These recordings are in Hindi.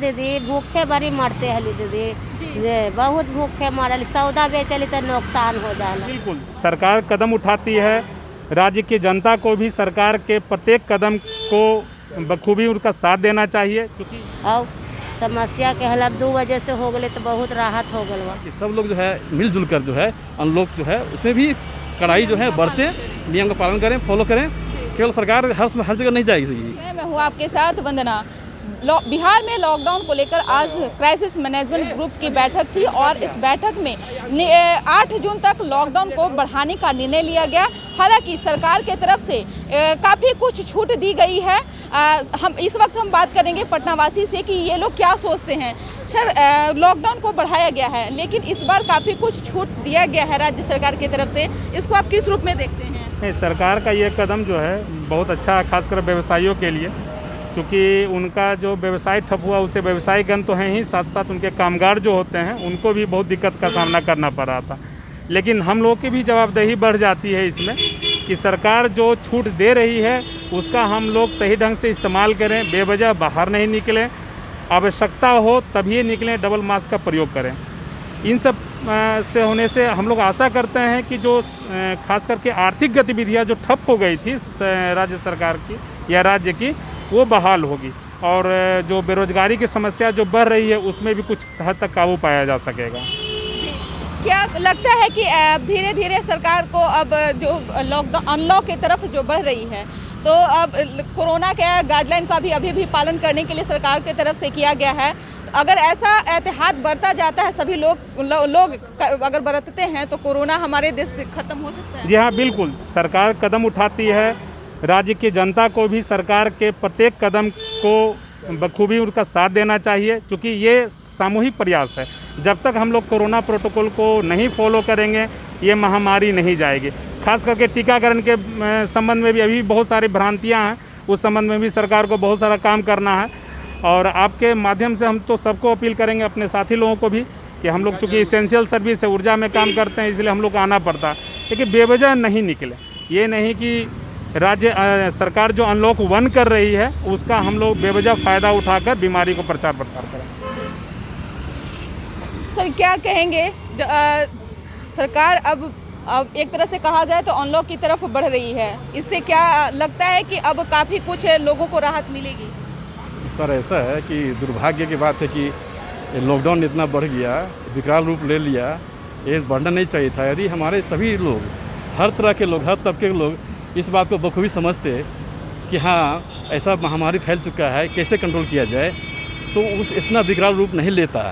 दीदी भूखे बड़ी मरते हली दीदी जे बहुत भूखे मरल सौदा बेचली तो नुकसान हो जाला। बिल्कुल सरकार कदम उठाती है, राज्य की जनता को भी सरकार के प्रत्येक कदम को बखूबी उनका साथ देना चाहिए, क्योंकि और समस्या के हल 2 बजे से हो गए तो बहुत राहत हो गल बा। कि सब लोग जो है मिलजुल कर जो है अनलॉक जो है उसमें भी कड़ाई जो है बरतें, नियम का पालन करें, फॉलो करें। केवल सरकार हर जगह नहीं जाएगी। मैं हूँ आपके साथ वंदना। बिहार में लॉकडाउन को लेकर आज क्राइसिस मैनेजमेंट ग्रुप की बैठक थी और इस बैठक में 8 जून तक लॉकडाउन को बढ़ाने का निर्णय लिया गया। हालांकि सरकार के तरफ से काफ़ी कुछ छूट दी गई है। हम इस वक्त बात करेंगे पटनावासी से कि ये लोग क्या सोचते हैं। सर, लॉकडाउन को बढ़ाया गया है लेकिन इस बार काफ़ी कुछ छूट दिया गया है राज्य सरकार की तरफ से, इसको आप किस रूप में देखते हैं? नहीं, सरकार का ये कदम जो है बहुत अच्छा है, खासकर व्यवसायियों के लिए, क्योंकि उनका जो व्यवसाय ठप हुआ उससे व्यवसायिकगण तो हैं ही, साथ साथ उनके कामगार जो होते हैं उनको भी बहुत दिक्कत का सामना करना पड़ रहा था। लेकिन हम लोग की भी जवाबदेही बढ़ जाती है इसमें कि सरकार जो छूट दे रही है उसका हम लोग सही ढंग से इस्तेमाल करें, बेवजह बाहर नहीं निकलें, आवश्यकता हो तभी निकलें, डबल मास्क का प्रयोग करें। इन सब से होने से हम लोग आशा करते हैं कि जो खास करके आर्थिक गतिविधियां जो ठप हो गई थी राज्य सरकार की या राज्य की, वो बहाल होगी और जो बेरोजगारी की समस्या जो बढ़ रही है उसमें भी कुछ हद तक काबू पाया जा सकेगा। क्या लगता है कि धीरे धीरे सरकार को अब जो लॉकडाउन अनलॉक की तरफ जो बढ़ रही है तो अब कोरोना के गाइडलाइन का भी अभी भी पालन करने के लिए सरकार की तरफ से किया गया है। अगर ऐसा एहतियात बरता जाता है, सभी लोग अगर बरतते हैं तो कोरोना हमारे देश से खत्म हो सकता है? जी हाँ, बिल्कुल सरकार कदम उठाती है, राज्य की जनता को भी सरकार के प्रत्येक कदम को बखूबी उनका साथ देना चाहिए, क्योंकि ये सामूहिक प्रयास है। जब तक हम लोग कोरोना प्रोटोकॉल को नहीं फॉलो करेंगे ये महामारी नहीं जाएगी। खास करके टीकाकरण के संबंध में भी अभी बहुत सारी भ्रांतियां हैं, उस संबंध में भी सरकार को बहुत सारा काम करना है और आपके माध्यम से हम तो सबको अपील करेंगे, अपने साथी लोगों को भी, कि हम लोग चूँकि इसेंशियल सर्विस है, ऊर्जा में काम करते हैं, इसलिए हम लोग को आना पड़ता है, लेकिन बेवजह नहीं निकले। ये नहीं कि राज्य सरकार जो अनलॉक 1 कर रही है उसका हम लोग बेवजह फ़ायदा उठाकर बीमारी को प्रचार प्रसार करें। सर, क्या कहेंगे? सरकार अब एक तरह से कहा जाए तो अनलॉक की तरफ बढ़ रही है, इससे क्या लगता है कि अब काफ़ी कुछ लोगों को राहत मिलेगी? सर, ऐसा है कि दुर्भाग्य की बात है कि लॉकडाउन इतना बढ़ गया, विकराल रूप ले लिया, ये बढ़ना नहीं चाहिए था। यदि हमारे सभी लोग, हर तरह के लोग, हर तबके के लोग इस बात को बखूबी समझते कि हाँ ऐसा महामारी फैल चुका है, कैसे कंट्रोल किया जाए, तो उस इतना विकराल रूप नहीं लेता।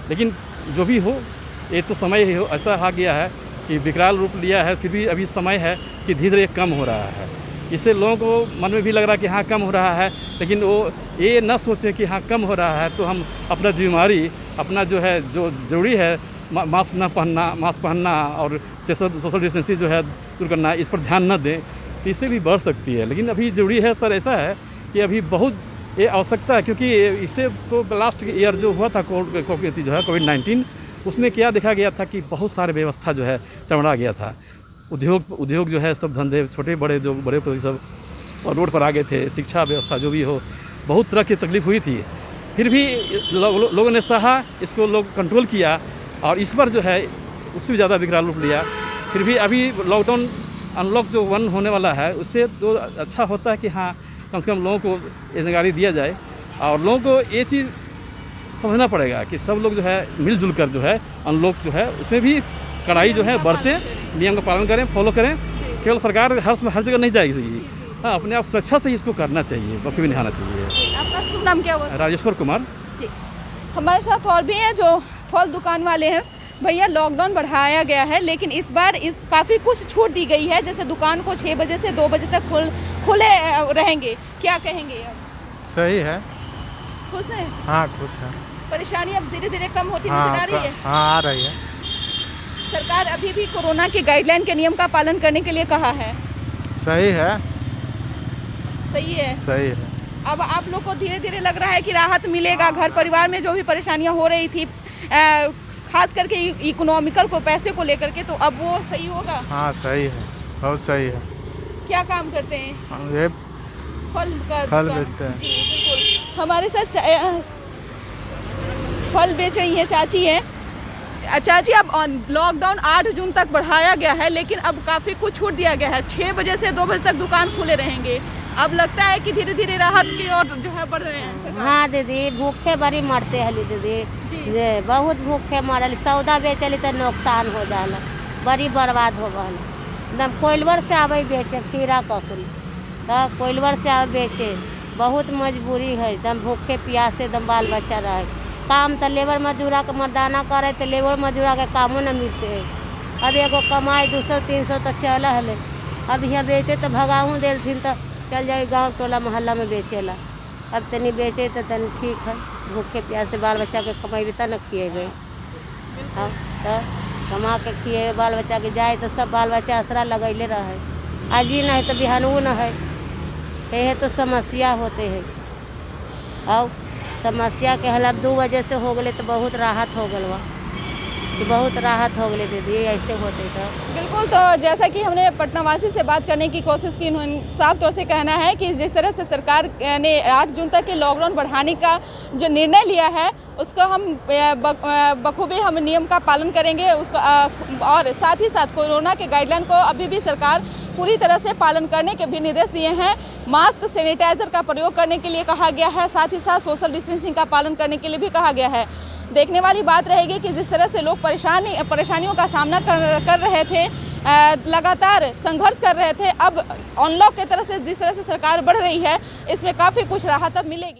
लेकिन जो भी हो, ये तो समय ही हो ऐसा आ गया है कि विकराल रूप लिया है, फिर भी अभी समय है कि धीरे धीरे कम हो रहा है। इससे लोगों को मन में भी लग रहा है कि हाँ कम हो रहा है, लेकिन वो ये ना सोचें कि हाँ कम हो रहा है तो हम अपना जिम्मेदारी, अपना जो है जो ज़रूरी है मास्क पहनना और सोशल डिस्टेंसिंग जो है दूर करना, इस पर ध्यान न दें तो इससे भी बढ़ सकती है। लेकिन अभी ज़रूरी है सर, ऐसा है कि अभी बहुत ये आवश्यकता है, क्योंकि इससे तो लास्ट ईयर जो हुआ था जो है कोविड-19, उसमें क्या देखा गया था कि बहुत सारे व्यवस्था जो है चमड़ा गया था। उद्योग जो है सब धंधे छोटे बड़े जो बड़े सब रोड पर आ गए थे। शिक्षा व्यवस्था जो भी हो, बहुत तरह की तकलीफ हुई थी, फिर भी लोगों ने सहा, इसको लोग कंट्रोल किया और इस बार जो है उससे भी ज़्यादा विकराल रूप लिया। फिर भी अभी लॉकडाउन अनलॉक जो 1 होने वाला है उससे तो अच्छा होता है कि हाँ कम से कम लोगों को ये जानकारी दिया जाए और लोगों को ये चीज़ समझना पड़ेगा कि सब लोग जो है मिलजुल कर जो है अनलॉक जो है उसमें भी कड़ाई जो है बरतें, नियम का पालन करें, फॉलो करें। केवल सरकार हर जगह नहीं जाएगी। हाँ, अपने आप स्वेच्छा से इसको करना चाहिए, बखूबी नहीं आना चाहिए। आपका शुभ नाम क्या हुआ? राजेश्वर कुमार जी। हमारे साथ और भी हैं जो फल दुकान वाले हैं। भैया, लॉकडाउन बढ़ाया गया है लेकिन इस बार काफ़ी कुछ छूट दी गई है, जैसे दुकान को 6 बजे से 2 बजे तक खुले रहेंगे, क्या कहेंगे अब? सही है। खुश हैं? हाँ, खुश है। परेशानी अब धीरे धीरे कम होती नजर आ रही है? हाँ, आ रही है। सरकार अभी भी कोरोना के गाइडलाइन के नियम का पालन करने के लिए कहा है। सही है। सही है। सही है। अब आप लोग को धीरे धीरे लग रहा है कि राहत मिलेगा, घर परिवार में जो भी परेशानियां हो रही थी खास करके इकोनॉमिकल को, पैसे को लेकर के, तो अब वो सही होगा? हाँ, सही है, बहुत सही है। क्या काम करते हैं? ये फल बेचते हैं। जी बिल्कुल। हमारे साथ फल बेच रही हैं चाची हैं। चाची, अब लॉकडाउन 8 जून तक बढ़ाया गया है, लेकिन अब काफ़ी कुछ छूट दिया गया है। 6 बजे से 2 बजे तक दुकान खुले रहेंगे। अब लगता है कि धीरे धीरे राहत की ओर जो है बढ़ रहे हैं। हाँ दीदी, भूखे बड़ी मरते हली दीदी, जे बहुत भूखे मरल। सौदा बेचली तो नुकसान हो जाला, बड़ी बर्बाद हो गल। एकदम कोइलवर से आवे बेचे खीरा ककड़ी, तो कोइलवर से आवे बेचे, बहुत मजबूरी है। एकदम भूखे प्यासे एकदम बाल बच्चा रहे। काम तो लेबर मजदूरा के मर्दाना करे तो लेबर मजदूरा के कामों न मिलते है। अब एगो कमाई 200-300 तो चल है। अब यहाँ बेचे तो भगाहूँ देलथिन तो चल जाए गांव टोला मोहल्ला में बेचेला। अब तनी बेचे तो तनी ठीक है, भूखे प्यासे बाल बच्चा के कमाई तब न खिएबे। हाँ, तो कमा के खिए बाल बच्चा के जाए तो सब बाल बच्चा असरा लगैले रहे। आज ही नहीं तो बिहानू न है, यही तो समस्या होते हैं। और समस्या के हल 2 बजे से हो गए तो बहुत राहत हो गल, बहुत राहत हो गई दीदी। ऐसे होते तो बिल्कुल। तो जैसा कि हमने पटनावासी से बात करने की कोशिश की, उन्होंने साफ तौर से कहना है कि जिस तरह से सरकार ने 8 जून तक के लॉकडाउन बढ़ाने का जो निर्णय लिया है, उसको हम बखूबी हम नियम का पालन करेंगे उसको, और साथ ही साथ कोरोना के गाइडलाइन को अभी भी सरकार पूरी तरह से पालन करने के भी निर्देश दिए हैं। मास्क, सैनिटाइजर का प्रयोग करने के लिए कहा गया है, साथ ही साथ सोशल डिस्टेंसिंग का पालन करने के लिए भी कहा गया है। देखने वाली बात रहेगी कि जिस तरह से लोग परेशानियों का सामना कर रहे थे, लगातार संघर्ष कर रहे थे, अब अनलॉक की तरह से जिस तरह से सरकार बढ़ रही है, इसमें काफ़ी कुछ राहत अब मिलेगी।